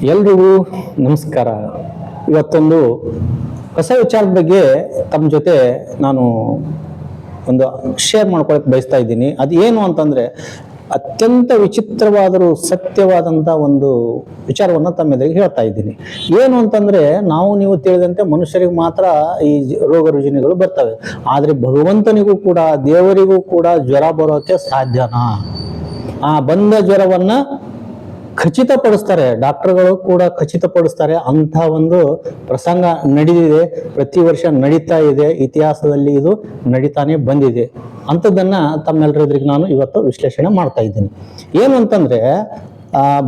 ಎಲ್ರಿಗೂ ನಮಸ್ಕಾರ. ಇವತ್ತೊಂದು ಹೊಸ ವಿಚಾರದ ಬಗ್ಗೆ ತಮ್ಮ ಜೊತೆ ನಾನು ಒಂದು ಶೇರ್ ಮಾಡ್ಕೊಳಕ್ಕೆ ಬಯಸ್ತಾ ಇದ್ದೀನಿ. ಅದು ಏನು ಅಂತಂದ್ರೆ ಅತ್ಯಂತ ವಿಚಿತ್ರವಾದರೂ ಸತ್ಯವಾದಂಥ ಒಂದು ವಿಚಾರವನ್ನು ತಮ್ಮ ಎದುರಿಗೆ ಹೇಳ್ತಾ ಇದ್ದೀನಿ. ಏನು ಅಂತಂದ್ರೆ ನೀವು ತಿಳಿದಂತೆ ಮನುಷ್ಯರಿಗೆ ಮಾತ್ರ ಈ ರೋಗ ರುಜಿನಗಳು ಬರ್ತವೆ, ಆದರೆ ಭಗವಂತನಿಗೂ ಕೂಡ ದೇವರಿಗೂ ಕೂಡ ಜ್ವರ ಬರೋಕೆ ಸಾಧ್ಯನಾ? ಆ ಬಂದ ಜ್ವರವನ್ನ ಖಚಿತಪಡಿಸ್ತಾರೆ, ಡಾಕ್ಟರ್ಗಳು ಕೂಡ ಖಚಿತಪಡಿಸ್ತಾರೆ. ಅಂತ ಒಂದು ಪ್ರಸಂಗ ನಡೆದಿದೆ, ಪ್ರತಿ ವರ್ಷ ನಡೀತಾ ಇದೆ, ಇತಿಹಾಸದಲ್ಲಿ ಇದು ನಡೀತಾನೆ ಬಂದಿದೆ. ಅಂಥದ್ದನ್ನ ತಮ್ಮೆಲ್ಲರಿಗೆ ನಾನು ಇವತ್ತು ವಿಶ್ಲೇಷಣೆ ಮಾಡ್ತಾ ಇದ್ದೀನಿ. ಏನು ಅಂತಂದ್ರೆ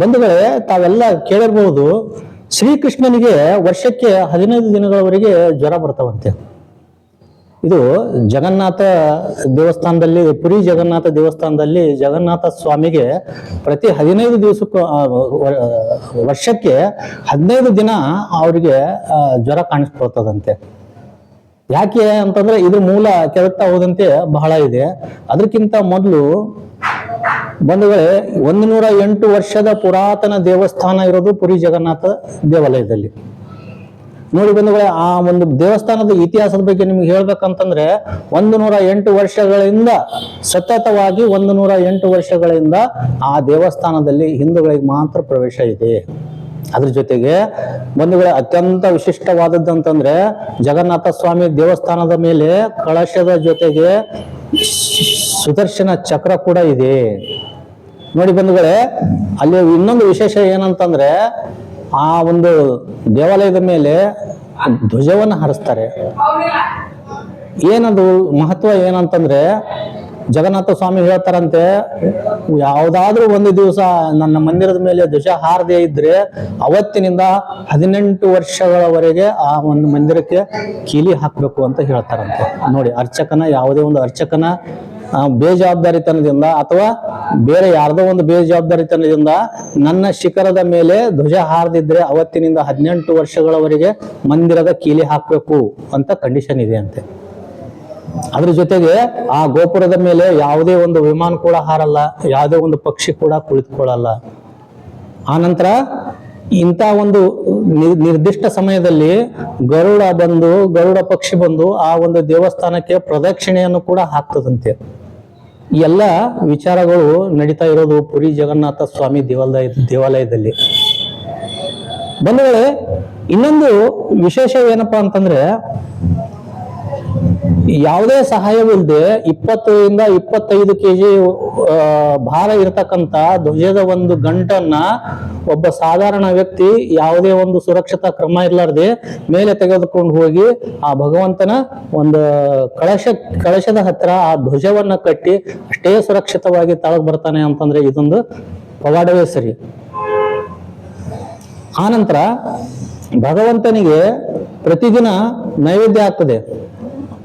ಬಂಧುಗಳೇ, ತಾವೆಲ್ಲ ಕೇಳಿರ್ಬಹುದು, ಶ್ರೀಕೃಷ್ಣನಿಗೆ ವರ್ಷಕ್ಕೆ 15 ದಿನಗಳವರೆಗೆ ಜ್ವರ ಬರ್ತಾವಂತೆ. ಇದು ಜಗನ್ನಾಥ ದೇವಸ್ಥಾನದಲ್ಲಿ, ಪುರಿ ಜಗನ್ನಾಥ ದೇವಸ್ಥಾನದಲ್ಲಿ ಜಗನ್ನಾಥ ಸ್ವಾಮಿಗೆ ಪ್ರತಿ 15 ದಿವಸಕ್ಕೂ ವರ್ಷಕ್ಕೆ 15 ದಿನ ಅವರಿಗೆ ಜ್ವರ ಕಾಣಿಸ್ಕೊಳ್ತದಂತೆ. ಯಾಕೆ ಅಂತಂದ್ರೆ ಇದ್ರ ಮೂಲ ಕೆಳಗ್ತಾ ಹೋದಂತೆ ಬಹಳ ಇದೆ. ಅದಕ್ಕಿಂತ ಮೊದಲು ಬಂಧುಗಳೇ, 108 ವರ್ಷದ ಪುರಾತನ ದೇವಸ್ಥಾನ ಇರೋದು ಪುರಿ ಜಗನ್ನಾಥ ದೇವಾಲಯದಲ್ಲಿ. ನೋಡಿ ಬಂಧುಗಳೇ, ಆ ಒಂದು ದೇವಸ್ಥಾನದ ಇತಿಹಾಸದ ಬಗ್ಗೆ ನಿಮ್ಗೆ ಹೇಳ್ಬೇಕಂತಂದ್ರೆ 108 ವರ್ಷಗಳಿಂದ ಸತತವಾಗಿ 108 ವರ್ಷಗಳಿಂದ ಆ ದೇವಸ್ಥಾನದಲ್ಲಿ ಹಿಂದೂಗಳಿಗೆ ಮಾತ್ರ ಪ್ರವೇಶ ಇದೆ. ಅದ್ರ ಜೊತೆಗೆ ಬಂಧುಗಳೇ, ಅತ್ಯಂತ ವಿಶಿಷ್ಟವಾದದ್ದಂತಂದ್ರೆ ಜಗನ್ನಾಥ ಸ್ವಾಮಿ ದೇವಸ್ಥಾನದ ಮೇಲೆ ಕಳಶದ ಜೊತೆಗೆ ಸುದರ್ಶನ ಚಕ್ರ ಕೂಡ ಇದೆ. ನೋಡಿ ಬಂಧುಗಳೇ, ಅಲ್ಲಿ ಇನ್ನೊಂದು ವಿಶೇಷ ಏನಂತಂದ್ರೆ ಆ ಒಂದು ದೇವಾಲಯದ ಮೇಲೆ ಧ್ವಜವನ್ನು ಹಾರಿಸ್ತಾರೆ. ಏನದು ಮಹತ್ವ ಏನಂತಂದ್ರೆ, ಜಗನ್ನಾಥ ಸ್ವಾಮಿ ಹೇಳ್ತಾರಂತೆ, ಯಾವುದಾದ್ರೂ ಒಂದು ದಿವಸ ನನ್ನ ಮಂದಿರದ ಮೇಲೆ ಧ್ವಜ ಹಾರದೇ ಇದ್ರೆ ಅವತ್ತಿನಿಂದ 18 ವರ್ಷಗಳವರೆಗೆ ಆ ಒಂದು ಮಂದಿರಕ್ಕೆ ಕೀಲಿ ಹಾಕಬೇಕು ಅಂತ ಹೇಳ್ತಾರಂತೆ. ನೋಡಿ, ಯಾವುದೇ ಒಂದು ಅರ್ಚಕನ ಬೇಜವಾಬ್ದಾರಿತನದಿಂದ ಅಥವಾ ಬೇರೆ ಯಾರ್ದೋ ಒಂದು ಬೇಜವಾಬ್ದಾರಿತನದಿಂದ ನನ್ನ ಶಿಖರದ ಮೇಲೆ ಧ್ವಜ ಹಾರದಿದ್ರೆ ಅವತ್ತಿನಿಂದ 18 ವರ್ಷಗಳವರೆಗೆ ಮಂದಿರದ ಕೀಲಿ ಹಾಕಬೇಕು ಅಂತ ಕಂಡೀಷನ್ ಇದೆ ಅಂತೆ. ಅದ್ರ ಜೊತೆಗೆ ಆ ಗೋಪುರದ ಮೇಲೆ ಯಾವುದೇ ಒಂದು ವಿಮಾನ ಕೂಡ ಹಾರಲ್ಲ, ಯಾವುದೇ ಒಂದು ಪಕ್ಷಿ ಕೂಡ ಕುಳಿತುಕೊಳ್ಳಲ್ಲ. ಆನಂತರ ಇಂಥ ಒಂದು ನಿರ್ದಿಷ್ಟ ಸಮಯದಲ್ಲಿ ಗರುಡ ಪಕ್ಷಿ ಬಂದು ಆ ಒಂದು ದೇವಸ್ಥಾನಕ್ಕೆ ಪ್ರದಕ್ಷಿಣೆಯನ್ನು ಕೂಡ ಹಾಕ್ತದಂತೆ. ಈ ಎಲ್ಲ ವಿಚಾರಗಳು ನಡೀತಾ ಇರೋದು ಪುರಿ ಜಗನ್ನಾಥ ಸ್ವಾಮಿ ದೇವಾಲಯದಲ್ಲಿ. ಬಂಧುಗಳೇ, ಇನ್ನೊಂದು ವಿಶೇಷ ಏನಪ್ಪಾ ಅಂತಂದ್ರೆ, ಯಾವುದೇ ಸಹಾಯವಿಲ್ಲದೆ 20ರಿಂದ 25 kg ಭಾರ ಇರತಕ್ಕಂತ ಧ್ವಜದ ಒಂದು ಗಂಟನ್ನ ಒಬ್ಬ ಸಾಧಾರಣ ವ್ಯಕ್ತಿ ಯಾವುದೇ ಒಂದು ಸುರಕ್ಷತಾ ಕ್ರಮ ಇರಲಾರ್ದೆ ಮೇಲೆ ತೆಗೆದುಕೊಂಡು ಹೋಗಿ ಆ ಭಗವಂತನ ಒಂದು ಕಳಶದ ಹತ್ರ ಆ ಧ್ವಜವನ್ನ ಕಟ್ಟಿ ಅಷ್ಟೇ ಸುರಕ್ಷಿತವಾಗಿ ತಳಗ್ ಬರ್ತಾನೆ ಅಂತಂದ್ರೆ ಇದೊಂದು ಪವಾಡವೇ ಸರಿ. ಆನಂತರ ಭಗವಂತನಿಗೆ ಪ್ರತಿದಿನ ನೈವೇದ್ಯ ಆಗ್ತದೆ,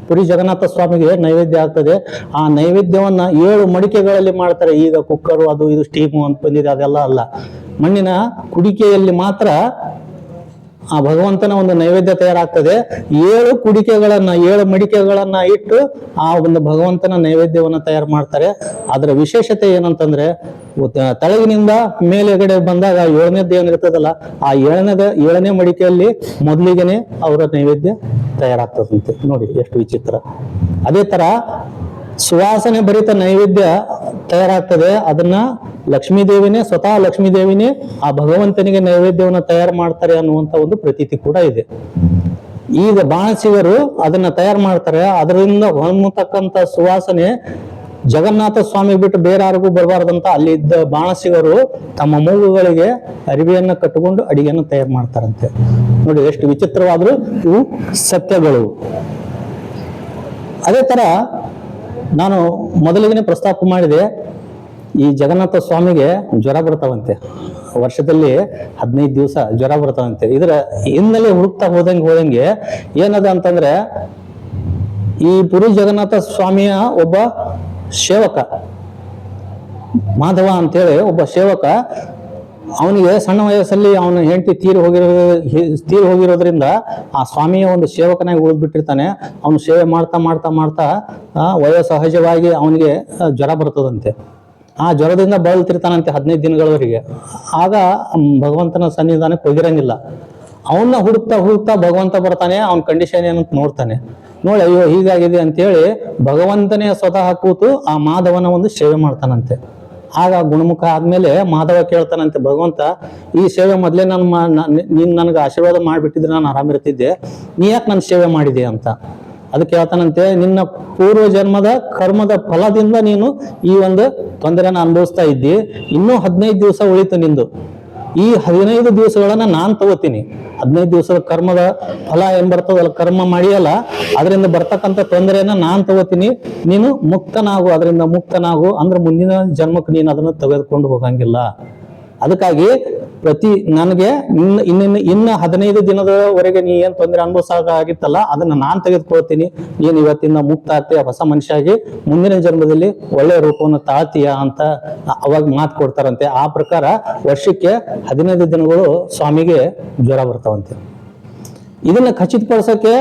ಪುರಿ ಜಗನ್ನಾಥ ಸ್ವಾಮಿಗೆ ನೈವೇದ್ಯ ಆಗ್ತದೆ. ಆ ನೈವೇದ್ಯವನ್ನ 7 ಮಡಿಕೆಗಳಲ್ಲಿ ಮಾಡ್ತಾರೆ. ಈಗ ಕುಕ್ಕರು ಅದು ಇದು ಸ್ಟೀಮು ಅಂತ ಬಂದಿದೆ, ಅದೆಲ್ಲ ಅಲ್ಲ. ಮಣ್ಣಿನ ಕುಡಿಕೆಯಲ್ಲಿ ಮಾತ್ರ ಆ ಭಗವಂತನ ಒಂದು ನೈವೇದ್ಯ ತಯಾರಾಗ್ತದೆ. 7 ಮಡಿಕೆಗಳನ್ನ ಇಟ್ಟು ಆ ಒಂದು ಭಗವಂತನ ನೈವೇದ್ಯವನ್ನ ತಯಾರು ಮಾಡ್ತಾರೆ. ಅದರ ವಿಶೇಷತೆ ಏನಂತಂದ್ರೆ, ತಳಗಿನಿಂದ ಮೇಲೆಗಡೆ ಬಂದಾಗ 7ನೇದ್ದು ಏನಿರ್ತದಲ್ಲ, ಆ 7ನೇ ಮಡಿಕೆಯಲ್ಲಿ ಮೊದಲಿಗೆನೆ ಅವರ ನೈವೇದ್ಯ ತಯಾರಾಗ್ತದಂತೆ. ನೋಡಿ ಎಷ್ಟು ವಿಚಿತ್ರ. ಅದೇ ತರ ಸುವಾಸನೆ ಭರಿತ ನೈವೇದ್ಯ ತಯಾರಾಗ್ತದೆ. ಅದನ್ನ ಸ್ವತಃ ಲಕ್ಷ್ಮೀದೇವಿನೇ ಆ ಭಗವಂತನಿಗೆ ನೈವೇದ್ಯವನ್ನು ತಯಾರು ಮಾಡ್ತಾರೆ ಅನ್ನುವಂತ ಒಂದು ಪ್ರತೀತಿ ಕೂಡ ಇದೆ. ಈಗ ಬಾಣಸಿಗರು ಅದನ್ನ ತಯಾರು ಮಾಡ್ತಾರೆ. ಅದರಿಂದ ಹೊಮ್ಮತಕ್ಕಂತ ಸುವಾಸನೆ ಜಗನ್ನಾಥ ಸ್ವಾಮಿ ಬಿಟ್ಟು ಬೇರೆ ಯಾರಿಗೂ ಬರಬಾರ್ದಂತ ಅಲ್ಲಿದ್ದ ಬಾಣಸಿಗರು ತಮ್ಮ ಮೂಗುಗಳಿಗೆ ಅರಿವೆಯನ್ನ ಕಟ್ಟಿಕೊಂಡು ಅಡಿಗೆಯನ್ನು ತಯಾರು ಮಾಡ್ತಾರಂತೆ. ನೋಡಿ ಎಷ್ಟು ವಿಚಿತ್ರವಾದ್ರು ಇವು ಸತ್ಯಗಳು. ಅದೇ ತರ ನಾನು ಮೊದಲಿಗೆ ಪ್ರಸ್ತಾಪ ಮಾಡಿದೆ, ಈ ಜಗನ್ನಾಥ ಸ್ವಾಮಿಗೆ ಜ್ವರ ಬರ್ತಾವಂತೆ. ವರ್ಷದಲ್ಲಿ 15 ದಿವಸ ಜ್ವರ ಬರ್ತಾವಂತೆ. ಇದರ ಹಿನ್ನೆಲೆ ಹುಡುಕ್ತಾ ಹೋದಂಗೆ ಏನದ ಅಂತಂದ್ರೆ, ಈ ಪುರಿ ಜಗನ್ನಾಥ ಸ್ವಾಮಿಯ ಒಬ್ಬ ಸೇವಕ, ಮಾಧವ ಅಂತೇಳಿ ಒಬ್ಬ ಸೇವಕ, ಅವನಿಗೆ ಸಣ್ಣ ವಯಸ್ಸಲ್ಲಿ ಅವನ ಹೆಂಡತಿ ತೀರಿ ಹೋಗಿರೋದ್ರಿಂದ ಆ ಸ್ವಾಮಿಯ ಒಂದು ಸೇವಕನಾಗಿ ಉಳಿದ್ಬಿಟ್ಟಿರ್ತಾನೆ. ಅವನು ಸೇವೆ ಮಾಡ್ತಾ ವಯೋಸಹಜವಾಗಿ ಅವನಿಗೆ ಜ್ವರ ಬರ್ತದಂತೆ. ಆ ಜ್ವರದಿಂದ ಬಳಲ್ತಿರ್ತಾನಂತೆ 15 ದಿನಗಳವರೆಗೆ. ಆಗ ಭಗವಂತನ ಸನ್ನಿಧಾನಕ್ಕೆ ಹೋಗಿರಂಗಿಲ್ಲ. ಅವನ್ನ ಹುಡುಕ್ತಾ ಭಗವಂತ ಬರ್ತಾನೆ, ಅವನ ಕಂಡೀಷನ್ ಏನಂತ ನೋಡ್ತಾನೆ. ನೋಡಿ ಅಯ್ಯೋ ಹೀಗಾಗಿದೆ ಅಂತೇಳಿ ಭಗವಂತನೇ ಸ್ವತಃ ಕೂತು ಆ ಮಾಧವನ ಒಂದು ಸೇವೆ ಮಾಡ್ತಾನಂತೆ. ಆಗ ಗುಣಮುಖ ಆದ್ಮೇಲೆ ಮಾಧವ ಕೇಳ್ತಾನಂತೆ, ಭಗವಂತ ಈ ಸೇವೆ ಮೊದಲೇ ನೀನ್ ನನಗೆ ಆಶೀರ್ವಾದ ಮಾಡಿಬಿಟ್ಟಿದ್ರೆ ನಾನು ಆರಾಮಿರ್ತಿದ್ದೆ, ನೀ ಯಾಕೆ ನನ್ನ ಸೇವೆ ಮಾಡಿದೆ ಅಂತ. ಅದಕ್ಕೆ ಹೇಳ್ತಾನಂತೆ, ನಿನ್ನ ಪೂರ್ವ ಜನ್ಮದ ಕರ್ಮದ ಫಲದಿಂದ ನೀನು ಈ ಒಂದು ತೊಂದರೆನ ಅನುಭವಿಸ್ತಾ ಇದ್ದಿ. ಇನ್ನೂ 15 ದಿವಸ ಉಳಿತು ನಿಂದು. ಈ 15 ದಿವಸಗಳನ್ನ ನಾನ್ ತಗೋತೀನಿ. 15 ದಿವಸದ ಕರ್ಮದ ಫಲ ಏನ್ ಬರ್ತದಲ್ಲ, ಕರ್ಮ ಮಾಡಿಯಲ್ಲ, ಅದರಿಂದ ಬರ್ತಕ್ಕಂಥ ತೊಂದರೆಯನ್ನ ನಾನ್ ತಗೋತೀನಿ. ನೀನು ಮುಕ್ತನಾಗು, ಅದರಿಂದ ಮುಕ್ತನಾಗು. ಅಂದ್ರೆ ಮುಂದಿನ ಜನ್ಮಕ್ಕೆ ನೀನು ಅದನ್ನು ತೆಗೆದುಕೊಂಡು ಹೋಗಂಗಿಲ್ಲ. ಅದಕ್ಕಾಗಿ ನನಗೆ ಇನ್ನು 15 ದಿನದವರೆಗೆ ನೀ ಏನ್ ತೊಂದರೆ ಅನುಭವಿಸಾಗಿತ್ತಲ್ಲ, ಅದನ್ನ ನಾನ್ ತೆಗೆದುಕೊಳ್ತೀನಿ. ನೀನ್ ಇವತ್ತಿಂದ ಮುಕ್ತ ಆಗ್ತೀಯ, ಹೊಸ ಮನುಷ್ಯ ಆಗಿ ಮುಂದಿನ ಜನ್ಮದಲ್ಲಿ ಒಳ್ಳೆಯ ರೂಪವನ್ನು ತಾಳ್ತೀಯ ಅಂತ ಅವಾಗ ಮಾತು ಕೊಡ್ತಾರಂತೆ. ಆ ಪ್ರಕಾರ ವರ್ಷಕ್ಕೆ 15 ದಿನಗಳು ಸ್ವಾಮಿಗೆ ಜ್ವರ ಬರ್ತಾವಂತೆ. ಇದನ್ನ ಖಚಿತಪಡಿಸಕ್ಕೆ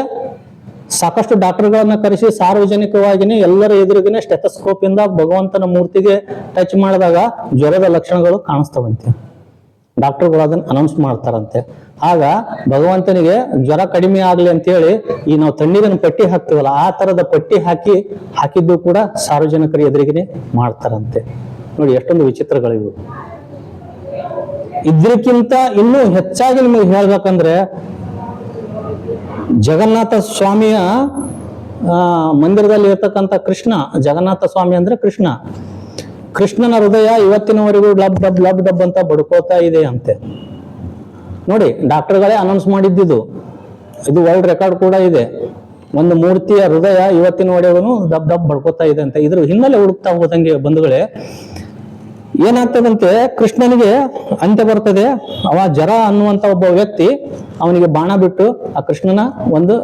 ಸಾಕಷ್ಟು ಡಾಕ್ಟರ್ಗಳನ್ನ ಕರೆಸಿ ಸಾರ್ವಜನಿಕವಾಗಿನೇ ಎಲ್ಲರ ಎದುರಿಗಿನೇ ಸ್ಟೆಥೋಸ್ಕೋಪ್ ಇಂದ ಭಗವಂತನ ಮೂರ್ತಿಗೆ ಟಚ್ ಮಾಡಿದಾಗ ಜ್ವರದ ಲಕ್ಷಣಗಳು ಕಾಣಿಸ್ತಾವಂತೆ. ಡಾಕ್ಟರ್ಗಳು ಅದನ್ನ ಅನೌನ್ಸ್ ಮಾಡ್ತಾರಂತೆ. ಆಗ ಭಗವಂತನಿಗೆ ಜ್ವರ ಕಡಿಮೆ ಆಗ್ಲಿ ಅಂತೇಳಿ ಈ ನಾವು ತಣ್ಣೀರಿನ ಪಟ್ಟಿ ಹಾಕ್ತೀವಲ್ಲ, ಆ ತರದ ಪಟ್ಟಿ ಹಾಕಿದ್ದು ಕೂಡ ಸಾರ್ವಜನಿಕರ ಎದುರಿಗೇನೆ ಮಾಡ್ತಾರಂತೆ. ನೋಡಿ ಎಷ್ಟೊಂದು ವಿಚಿತ್ರಗಳಿವು. ಇದಕ್ಕಿಂತ ಇನ್ನೂ ಹೆಚ್ಚಾಗಿ ನಿಮಗೆ ಹೇಳ್ಬೇಕಂದ್ರೆ, ಜಗನ್ನಾಥ ಸ್ವಾಮಿಯ ಮಂದಿರದಲ್ಲಿ ಇರ್ತಕ್ಕಂಥ ಕೃಷ್ಣ, ಜಗನ್ನಾಥ ಸ್ವಾಮಿ ಅಂದ್ರೆ ಕೃಷ್ಣನ ಹೃದಯ ಇವತ್ತಿನವರೆಗೂ ಲಬ್ ಡಬ್ ಅಂತ ಬಡ್ಕೋತಾ ಇದೆ ಅಂತೆ. ನೋಡಿ ಡಾಕ್ಟರ್ಗಳೇ ಅನೌನ್ಸ್ ಮಾಡಿದ್ದು, ಇದು ವರ್ಲ್ಡ್ ರೆಕಾರ್ಡ್ ಕೂಡ ಇದೆ. ಒಂದು ಮೂರ್ತಿಯ ಹೃದಯ ಇವತ್ತಿನವರೆಗೂ ಡಬ್ ಬಡ್ಕೋತಾ ಇದೆ ಅಂತ. ಇದ್ರ ಹಿನ್ನೆಲೆ ಹುಡುಕ್ತಾ ಹೋದಂಗೆ ಬಂಧುಗಳೇ, ಏನಾಗ್ತದಂತೆ, ಕೃಷ್ಣನಿಗೆ ಅಂತ್ಯ ಬರ್ತದೆ. ಅವ ಜರ ಅನ್ನುವಂತ ಒಬ್ಬ ವ್ಯಕ್ತಿ ಅವನಿಗೆ ಬಾಣ ಬಿಟ್ಟು ಆ ಕೃಷ್ಣನ ಒಂದು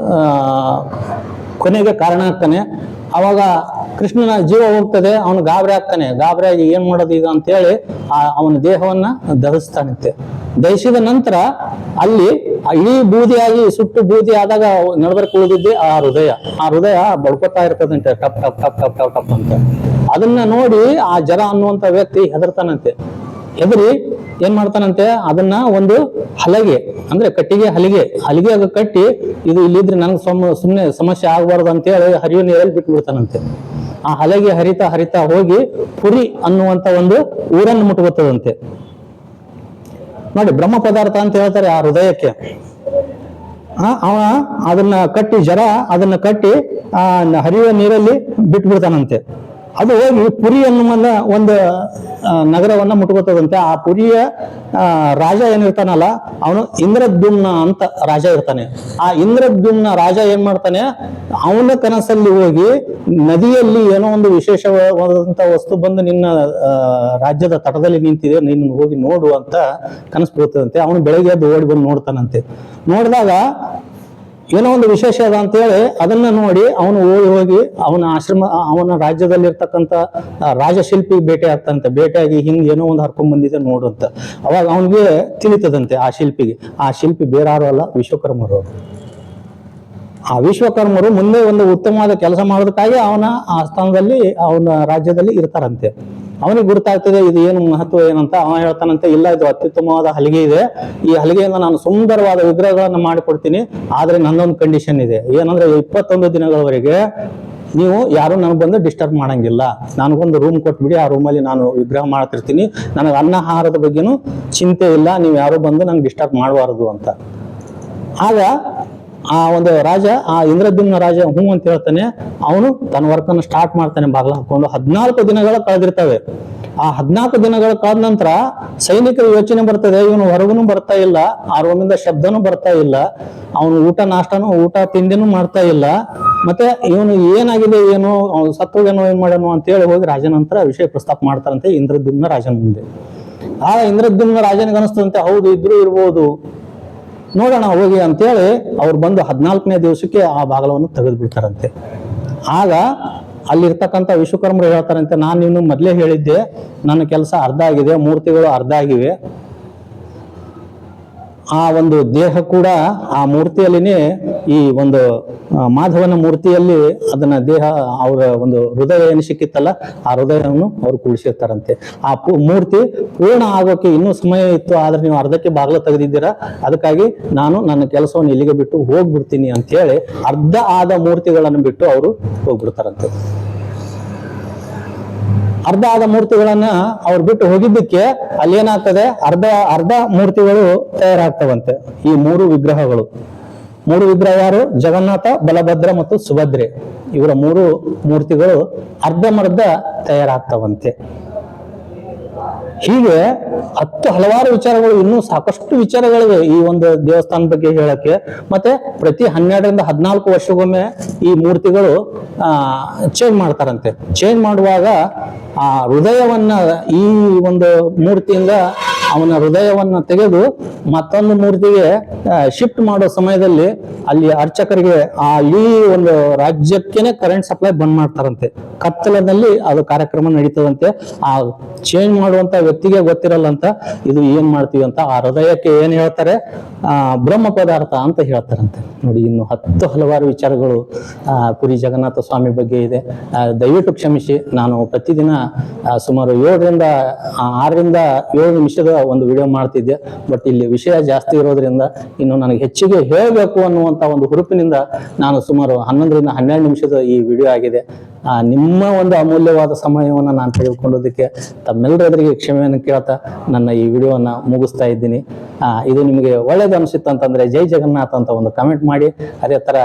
ಕೊನೆಗೆ ಕಾರಣ ಆಗ್ತಾನೆ. ಅವಾಗ ಕೃಷ್ಣನ ಜೀವ ಹೋಗ್ತದೆ, ಅವನು ಗಾಬರಿ ಆಗ್ತಾನೆ. ಗಾಬರಿ ಆಗಿ ಏನ್ ಮಾಡೋದು ಈಗ ಅಂತೇಳಿ ಅವನ ದೇಹವನ್ನ ದಹಿಸ್ತಾನಂತೆ. ದಹಿಸಿದ ನಂತರ ಅಲ್ಲಿ ಇಡೀ ಬೂದಿಯಾಗಿ ಸುಟ್ಟು ಬೂದಿ ಆದಾಗ ನಡಬರ್ಕ್ ಉಳಿದಿದ್ದೆ ಆ ಹೃದಯ ಬಡ್ಕೋತಾ ಇರ್ತದಂತೆ, ಟಪ್ ಟಪ್ ಟಪ್ ಟಪ್ ಟಪ್ ಟಪ್ ಅಂತ. ಅದನ್ನ ನೋಡಿ ಆ ಜರ ಅನ್ನುವಂತ ವ್ಯಕ್ತಿ ಹೆದರ್ತಾನಂತೆ. ಹೆದರಿ ಏನ್ ಮಾಡ್ತಾನಂತೆ, ಅದನ್ನ ಒಂದು ಹಲಗೆ ಅಂದ್ರೆ ಕಟ್ಟಿಗೆ ಹಲಿಗೆ ಕಟ್ಟಿ, ಇದು ಇಲ್ಲಿದ್ರೆ ನಂಗೆ ಸುಮ್ಮನೆ ಸಮಸ್ಯೆ ಆಗ್ಬಾರ್ದು ಅಂತೇಳಿ ಹರಿಯುವ ನೀರಲ್ಲಿ ಬಿಟ್ಟು ಬಿಡ್ತಾನಂತೆ. ಆ ಹಲಗೆ ಹರಿತಾ ಹೋಗಿ ಪುರಿ ಅನ್ನುವಂತ ಒಂದು ಊರನ್ನು ಮುಟ್ಕೋತದಂತೆ. ನೋಡಿ ಬ್ರಹ್ಮ ಪದಾರ್ಥ ಅಂತ ಹೇಳ್ತಾರೆ ಆ ಹೃದಯಕ್ಕೆ. ಅವ ಅದನ್ನ ಕಟ್ಟಿ ಅದನ್ನ ಕಟ್ಟಿ ಆ ಹರಿಯುವ ನೀರಲ್ಲಿ ಬಿಟ್ಬಿಡ್ತಾನಂತೆ. ಅದು ಹೋಗಿ ಪುರಿ ಅನ್ನುವ ಒಂದು ನಗರವನ್ನ ಮುಟ್ಕೋತದಂತೆ. ಆ ಪುರಿಯ ರಾಜ ಏನಿರ್ತಾನಲ್ಲ, ಅವನು ಇಂದ್ರದ್ಯುಮ್ನ ಅಂತ ರಾಜ ಇರ್ತಾನೆ. ಆ ಇಂದ್ರದ್ಯುಮ್ನ ರಾಜ ಏನ್ ಮಾಡ್ತಾನೆ, ಅವನ ಕನಸಲ್ಲಿ ಹೋಗಿ ನದಿಯಲ್ಲಿ ಏನೋ ಒಂದು ವಿಶೇಷವಾದಂತ ವಸ್ತು ಬಂದು ನಿನ್ನ ರಾಜ್ಯದ ತಟದಲ್ಲಿ ನಿಂತಿದೆ, ನಿನ್ನ ಹೋಗಿ ನೋಡು ಅಂತ ಕನಸು ಬೀಳ್ತದಂತೆ. ಅವನು ಬೆಳಗ್ಗೆ ಎದ್ದು ಓಡಿ ಬಂದು ನೋಡ್ತಾನಂತೆ. ನೋಡಿದಾಗ ಏನೋ ಒಂದು ವಿಶೇಷ ಅದ ಅಂತೇಳಿ ಅದನ್ನ ನೋಡಿ ಅವನು ಹೋಗಿ ಅವನ ರಾಜ್ಯದಲ್ಲಿರ್ತಕ್ಕಂಥ ರಾಜಶಿಲ್ಪಿ ಭೇಟಿ ಆಗ್ತಂತೆ. ಭೇಟಿಯಾಗಿ ಹಿಂಗ್ ಏನೋ ಒಂದು ಹರ್ಕೊಂಡ್ ಬಂದಿದೆ ನೋಡು ಅಂತ. ಅವಾಗ ಅವನಿಗೆ ತಿಳಿತದಂತೆ ಆ ಶಿಲ್ಪಿ ಬೇರೆ ಯಾರು ಅಲ್ಲ, ವಿಶ್ವಕರ್ಮರು. ಆ ವಿಶ್ವಕರ್ಮರು ಮುಂದೆ ಒಂದು ಉತ್ತಮವಾದ ಕೆಲಸ ಮಾಡೋದಕ್ಕಾಗಿ ಅವನ ಆಸ್ಥಾನದಲ್ಲಿ ಅವನ ರಾಜ್ಯದಲ್ಲಿ ಇರ್ತಾರಂತೆ. ಅವನಿಗೆ ಗುರುತಾಗ್ತದೆ ಇದು ಏನು ಮಹತ್ವ ಏನಂತ. ಅವ ಹೇಳ್ತಾನಂತೆ, ಇಲ್ಲ ಇದು ಅತ್ಯುತ್ತಮವಾದ ಹಲಿಗೆ ಇದೆ, ಈ ಹಲಿಗೆಯಿಂದ ನಾನು ಸುಂದರವಾದ ವಿಗ್ರಹಗಳನ್ನು ಮಾಡಿಕೊಡ್ತೀನಿ. ಆದ್ರೆ ನನ್ನೊಂದು ಕಂಡೀಷನ್ ಇದೆ, ಏನಂದ್ರೆ 21 ದಿನಗಳವರೆಗೆ ನೀವು ಯಾರು ನನಗೆ ಬಂದು ಡಿಸ್ಟರ್ಬ್ ಮಾಡಂಗಿಲ್ಲ. ನನಗೊಂದು ರೂಮ್ ಕೊಟ್ಬಿಡಿ, ಆ ರೂಮಲ್ಲಿ ನಾನು ವಿಗ್ರಹ ಮಾಡ್ತಿರ್ತೀನಿ, ನನಗೆ ಆಹಾರದ ಬಗ್ಗೆನೂ ಚಿಂತೆ ಇಲ್ಲ, ನೀವು ಯಾರು ಬಂದು ನಂಗೆ ಡಿಸ್ಟರ್ಬ್ ಮಾಡಬಾರದು ಅಂತ. ಆಗ ಆ ಒಂದು ರಾಜ, ಆ ಇಂದ್ರದ್ಯುಮ್ನ ರಾಜ ಹ್ಞೂ ಅಂತ ಹೇಳ್ತಾನೆ. ಅವನು ತನ್ನ ವರ್ಕನ್ನು ಸ್ಟಾರ್ಟ್ ಮಾಡ್ತಾನೆ ಬಾಗ್ಲ ಹಾಕೊಂಡು. 14 ದಿನಗಳ ಕಳೆದಿರ್ತವೆ. ಆ 14 ದಿನಗಳ ಕಳೆದ ನಂತರ ಸೈನಿಕರ ಯೋಚನೆ ಬರ್ತದೆ, ಇವನು ಹೊರಗೂ ಬರ್ತಾ ಇಲ್ಲ, ಆ ರೂಮಿಂದ ಶಬ್ದನೂ ಬರ್ತಾ ಇಲ್ಲ, ಅವನು ಊಟ ತಿಂಡಿನೂ ಮಾಡ್ತಾ ಇಲ್ಲ, ಮತ್ತೆ ಇವನು ಏನಾಗಿದೆ ಏನೋ ಸತ್ತೋಗೇನೋ ಏನ್ ಮಾಡೋಣ ಅಂತೇಳಿ ಹೋಗಿ ರಾಜನ ಹತ್ರ ವಿಷಯ ಪ್ರಸ್ತಾಪ ಮಾಡ್ತಾರಂತೆ ಇಂದ್ರದ್ಯುಮ್ನ ರಾಜನ ಮುಂದೆ. ಆ ಇಂದ್ರದ್ಯುಮ್ನ ರಾಜನಿಗೆ ಅನಿಸ್ತದಂತೆ, ಹೌದು ಇದ್ರೂ ಇರ್ಬೋದು, ನೋಡೋಣ ಹೋಗಿ ಅಂತೇಳಿ ಅವ್ರು ಬಂದು 14ನೇ ದಿವಸಕ್ಕೆ ಆ ಬಾಗಲವನ್ನು ತೆಗೆದು ಬಿಡ್ತಾರಂತೆ. ಆಗ ಅಲ್ಲಿರ್ತಕ್ಕಂಥ ವಿಶ್ವಕರ್ಮರು ಹೇಳ್ತಾರಂತೆ, ನಾನು ನೀನು ಮೊದಲೇ ಹೇಳಿದ್ದೆ, ನನ್ನ ಕೆಲಸ ಅರ್ಧ ಆಗಿದೆ, ಮೂರ್ತಿಗಳು ಅರ್ಧ ಆಗಿವೆ, ಆ ಒಂದು ದೇಹ ಕೂಡ ಆ ಮೂರ್ತಿಯಲ್ಲಿನೇ ಈ ಒಂದು ಮಾಧವನ ಮೂರ್ತಿಯಲ್ಲಿ ಅದನ್ನ ದೇಹ ಅವರ ಒಂದು ಹೃದಯ ಏನು ಸಿಕ್ಕಿತ್ತಲ್ಲ ಆ ಹೃದಯವನ್ನು ಅವ್ರು ಕೂಡಿಸಿರ್ತಾರಂತೆ. ಆ ಮೂರ್ತಿ ಪೂರ್ಣ ಆಗೋಕೆ ಇನ್ನೂ ಸಮಯ ಇತ್ತು, ಆದ್ರೆ ನೀವು ಅರ್ಧಕ್ಕೆ ಬಾಗಿಲು ತೆಗೆದಿದ್ದೀರಾ, ಅದಕ್ಕಾಗಿ ನಾನು ನನ್ನ ಕೆಲಸವನ್ನು ಇಲ್ಲಿಗೆ ಬಿಟ್ಟು ಹೋಗ್ಬಿಡ್ತೀನಿ ಅಂತ ಹೇಳಿ ಅರ್ಧ ಆದ ಮೂರ್ತಿಗಳನ್ನು ಬಿಟ್ಟು ಅವರು ಹೋಗ್ಬಿಡ್ತಾರಂತೆ. ಅರ್ಧ ಆದ ಮೂರ್ತಿಗಳನ್ನ ಅವ್ರು ಬಿಟ್ಟು ಹೋಗಿದ್ದಕ್ಕೆ ಅಲ್ಲಿ ಏನಾಗ್ತದೆ, ಅರ್ಧ ಮೂರ್ತಿಗಳು ತಯಾರಾಗ್ತವಂತೆ. ಈ 3 ವಿಗ್ರಹಗಳು, 3 ವಿಗ್ರಹ ಯಾರು? ಜಗನ್ನಾಥ, ಬಲಭದ್ರ ಮತ್ತು ಸುಭದ್ರೆ. ಇವರ 3 ಮೂರ್ತಿಗಳು ಅರ್ಧಮರ್ಧ ತಯಾರಾಗ್ತವಂತೆ. ಹೀಗೆ ಹಲವಾರು ವಿಚಾರಗಳು, ಇನ್ನೂ ಸಾಕಷ್ಟು ವಿಚಾರಗಳಿವೆ ಈ ಒಂದು ದೇವಸ್ಥಾನ ಬಗ್ಗೆ ಹೇಳಕ್ಕೆ. ಮತ್ತೆ ಪ್ರತಿ 12 ರಿಂದ 14 ವರ್ಷಕ್ಕೊಮ್ಮೆ ಈ ಮೂರ್ತಿಗಳು ಚೇಂಜ್ ಮಾಡ್ತಾರಂತೆ. ಚೇಂಜ್ ಮಾಡುವಾಗ ಆ ಹೃದಯವನ್ನ, ಈ ಒಂದು ಮೂರ್ತಿಯಿಂದ ಅವನ ಹೃದಯವನ್ನ ತೆಗೆದು ಮತ್ತೊಂದು ಮೂರ್ತಿಗೆ ಶಿಫ್ಟ್ ಮಾಡೋ ಸಮಯದಲ್ಲಿ ಅಲ್ಲಿ ಅರ್ಚಕರಿಗೆ ಆ ಈ ಒಂದು ರಾಜ್ಯಕ್ಕೇನೆ ಕರೆಂಟ್ ಸಪ್ಲೈ ಬಂದ್ ಮಾಡ್ತಾರಂತೆ. ಕತ್ತಲದಲ್ಲಿ ಅದು ಕಾರ್ಯಕ್ರಮ ನಡೀತದಂತೆ. ಆ ಚೇಂಜ್ ಮಾಡುವಂತ ವ್ಯಕ್ತಿಗೆ ಗೊತ್ತಿರಲ್ಲ ಅಂತ ಇದು ಏನ್ ಮಾಡ್ತೀವಿ ಅಂತ ಆ ಹೃದಯಕ್ಕೆ ಏನ್ ಹೇಳ್ತಾರೆ, ಬ್ರಹ್ಮ ಪದಾರ್ಥ ಅಂತ ಹೇಳ್ತಾರಂತೆ. ನೋಡಿ, ಇನ್ನು ಹಲವಾರು ವಿಚಾರಗಳು ಪುರಿ ಜಗನ್ನಾಥ ಸ್ವಾಮಿ ಬಗ್ಗೆ ಇದೆ. ದಯವಿಟ್ಟು ಕ್ಷಮಿಸಿ, ನಾನು ಪ್ರತಿದಿನ ಸುಮಾರು 6 ರಿಂದ 7 ನಿಮಿಷದ ಒಂದು ವಿಡಿಯೋ ಮಾಡ್ತಿದ್ದೆ. ಬಟ್ ಇಲ್ಲಿ ವಿಷಯ ಜಾಸ್ತಿ ಇರೋದ್ರಿಂದ ಇನ್ನು ನನಗೆ ಹೆಚ್ಚಿಗೆ ಹೇಳಬೇಕು ಅನ್ನುವಂತ ಒಂದು ಹುರುಪಿನಿಂದ ನಾನು ಸುಮಾರು 11 ರಿಂದ 12 ನಿಮಿಷದ ಈ ವಿಡಿಯೋ ಆಗಿದೆ. ನಿಮ್ಮ ಒಂದು ಅಮೂಲ್ಯವಾದ ಸಮಯವನ್ನು ನಾನು ತೆಗೆದುಕೊಳ್ಳೋದಕ್ಕೆ ತಮ್ಮೆಲ್ಲರೆದುರಿಗೆ ಕ್ಷಮೆಯನ್ನು ಕೇಳ್ತಾ ನನ್ನ ಈ ವಿಡಿಯೋವನ್ನ ಮುಗಿಸ್ತಾ ಇದ್ದೀನಿ. ಇದು ನಿಮಗೆ ಒಳ್ಳೇದು ಅನಿಸುತ್ತೆ ಅಂತಂದ್ರೆ ಜೈ ಜಗನ್ನಾಥ ಅಂತ ಒಂದು ಕಮೆಂಟ್ ಮಾಡಿ, ಅದೇ ತರ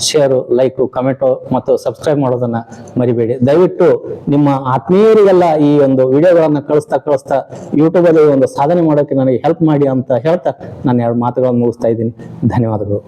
ಶೇರು, ಲೈಕು, ಕಮೆಂಟು ಮತ್ತು ಸಬ್ಸ್ಕ್ರೈಬ್ ಮಾಡೋದನ್ನ ಮರಿಬೇಡಿ. ದಯವಿಟ್ಟು ನಿಮ್ಮ ಆತ್ಮೀಯರಿಗೆಲ್ಲ ಈ ಒಂದು ವಿಡಿಯೋಗಳನ್ನ ಕಳಿಸ್ತಾ ಯೂಟ್ಯೂಬ್ ಅಲ್ಲಿ ಒಂದು ಸಾಧನೆ ಮಾಡೋಕೆ ನನಗೆ ಹೆಲ್ಪ್ ಮಾಡಿ ಅಂತ ಹೇಳ್ತಾ ನಾನು 2 ಮಾತುಗಳನ್ನು ಮುಗಿಸ್ತಾ ಇದ್ದೀನಿ. ಧನ್ಯವಾದಗಳು.